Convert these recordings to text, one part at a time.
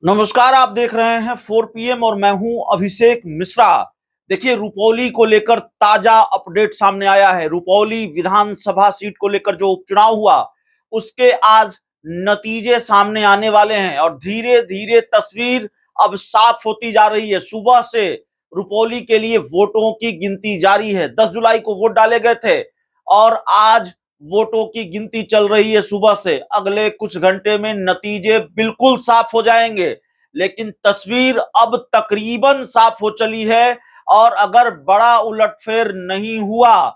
नमस्कार, आप देख रहे हैं 4 PM और मैं हूं अभिषेक मिश्रा। देखिए, रुपौली को लेकर ताजा अपडेट सामने आया है। रुपौली विधानसभा सीट को लेकर जो उपचुनाव हुआ, उसके आज नतीजे सामने आने वाले हैं और धीरे धीरे तस्वीर अब साफ होती जा रही है। सुबह से रुपौली के लिए वोटों की गिनती जारी है। 10 जुलाई को वोट डाले गए थे और आज वोटों की गिनती चल रही है सुबह से। अगले कुछ घंटे में नतीजे बिल्कुल साफ हो जाएंगे, लेकिन तस्वीर अब तकरीबन साफ हो चली है। और अगर बड़ा उलटफेर नहीं हुआ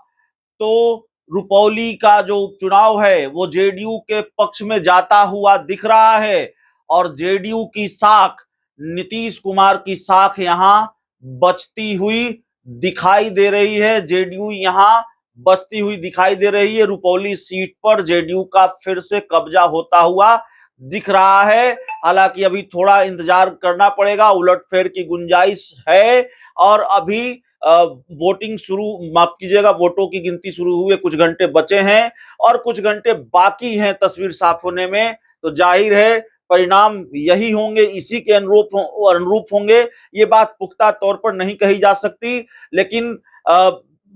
तो रुपौली का जो उपचुनाव है वो जेडीयू के पक्ष में जाता हुआ दिख रहा है। और जेडीयू की साख, नीतीश कुमार की साख यहां बचती हुई दिखाई दे रही है। जेडीयू यहां बचती हुई दिखाई दे रही है। रुपौली सीट पर जेडीयू का फिर से कब्जा होता हुआ दिख रहा है। हालांकि अभी थोड़ा इंतजार करना पड़ेगा, उलटफेर की गुंजाइश है। और अभी वोटिंग शुरू, माफ कीजिएगा, वोटों की गिनती शुरू हुए कुछ घंटे बचे हैं और कुछ घंटे बाकी हैं तस्वीर साफ होने में। तो जाहिर है परिणाम यही होंगे, इसी के अनुरूप होंगे। ये बात पुख्ता तौर पर नहीं कही जा सकती, लेकिन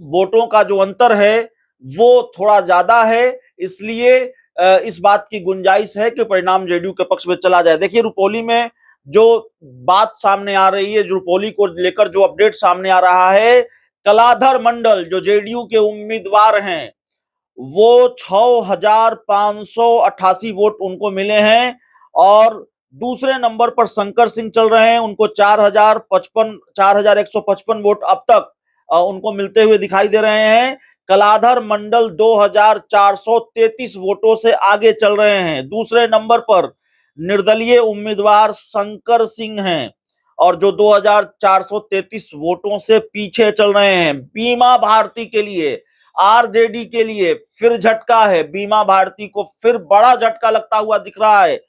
वोटों का जो अंतर है वो थोड़ा ज्यादा है। इसलिए इस बात की गुंजाइश है कि परिणाम जेडीयू के पक्ष में चला जाए। देखिए, रुपौली में जो बात सामने आ रही है, जो रुपौली को लेकर जो अपडेट सामने आ रहा है, कलाधर मंडल जो जेडीयू के उम्मीदवार हैं, वो 6,588 वोट उनको मिले हैं। और दूसरे नंबर पर शंकर सिंह चल रहे हैं, उनको 4,155 वोट अब तक उनको मिलते हुए दिखाई दे रहे हैं। कलाधर मंडल 2,433 वोटों से आगे चल रहे हैं। दूसरे नंबर पर निर्दलीय उम्मीदवार शंकर सिंह हैं और जो 2,433 वोटों से पीछे चल रहे हैं। बीमा भारती के लिए, आरजेडी के लिए फिर झटका है। बीमा भारती को फिर बड़ा झटका लगता हुआ दिख रहा है।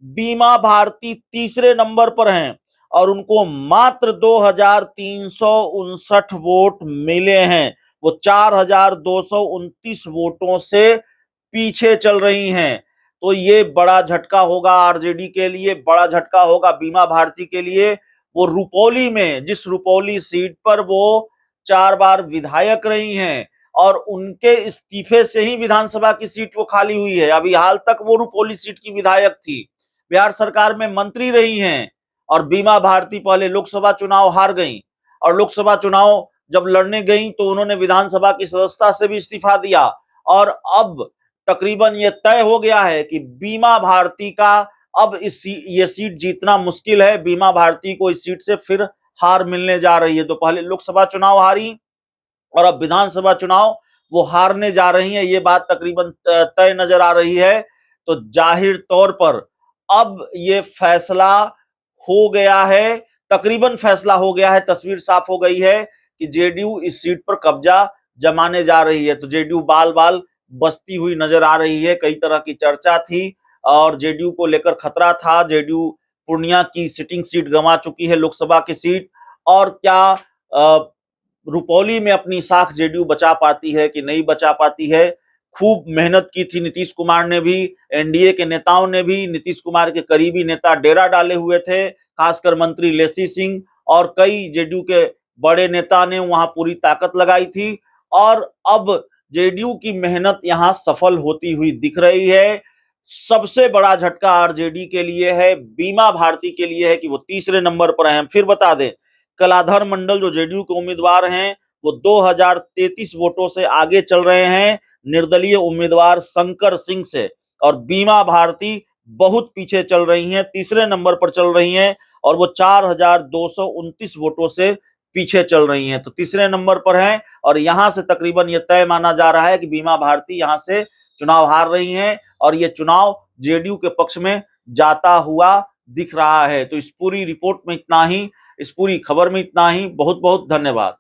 बीमा भारती तीसरे नंबर पर हैं और उनको मात्र 2,359 वोट मिले हैं। वो 4,229 वोटों से पीछे चल रही हैं। तो ये बड़ा झटका होगा आरजेडी के लिए, बड़ा झटका होगा बीमा भारती के लिए। वो रुपौली में, जिस रुपौली सीट पर वो 4 बार विधायक रही हैं और उनके इस्तीफे से ही विधानसभा की सीट वो खाली हुई है। अभी हाल तक वो रुपौली सीट की विधायक थी, बिहार सरकार में मंत्री रही हैं। और बीमा भारती पहले लोकसभा चुनाव हार गई और लोकसभा चुनाव जब लड़ने गई तो उन्होंने विधानसभा की सदस्यता से भी इस्तीफा दिया। और अब तकरीबन ये तय हो गया है कि बीमा भारती का अब ये सीट जीतना मुश्किल है। बीमा भारती को इस सीट से फिर हार मिलने जा रही है। तो पहले लोकसभा चुनाव हारी और अब विधानसभा चुनाव वो हारने जा रही है, ये बात तकरीबन तय नजर आ रही है। तो जाहिर तौर पर अब ये फैसला हो गया है, तकरीबन फैसला हो गया है, तस्वीर साफ हो गई है कि जेडीयू इस सीट पर कब्जा जमाने जा रही है। तो जेडीयू बाल बाल बचती हुई नजर आ रही है। कई तरह की चर्चा थी और जेडीयू को लेकर खतरा था। जेडीयू पूर्णिया की सिटिंग सीट गंवा चुकी है, लोकसभा की सीट। और क्या रुपौली में अपनी साख जेडीयू बचा पाती है कि नहीं बचा पाती है? खूब मेहनत की थी नीतीश कुमार ने भी, एनडीए के नेताओं ने भी। नीतीश कुमार के करीबी नेता डेरा डाले हुए थे, खासकर मंत्री लेसी सिंह और कई जेडीयू के बड़े नेता ने वहां पूरी ताकत लगाई थी। और अब जेडीयू की मेहनत यहां सफल होती हुई दिख रही है। सबसे बड़ा झटका आरजेडी के लिए है, बीमा भारती के लिए है कि वो तीसरे नंबर पर हैं। फिर बता दें, कलाधर मंडल जो जेडीयू के उम्मीदवार हैं वो 2,033 वोटों से आगे चल रहे हैं निर्दलीय उम्मीदवार शंकर सिंह से। और बीमा भारती बहुत पीछे चल रही हैं, तीसरे नंबर पर चल रही हैं और वो 4,229 वोटों से पीछे चल रही हैं। तो तीसरे नंबर पर हैं और यहां से तकरीबन यह तय माना जा रहा है कि बीमा भारती यहां से चुनाव हार रही हैं और ये चुनाव जेडीयू के पक्ष में जाता हुआ दिख रहा है। तो इस पूरी रिपोर्ट में इतना ही, इस पूरी खबर में इतना ही। बहुत बहुत धन्यवाद।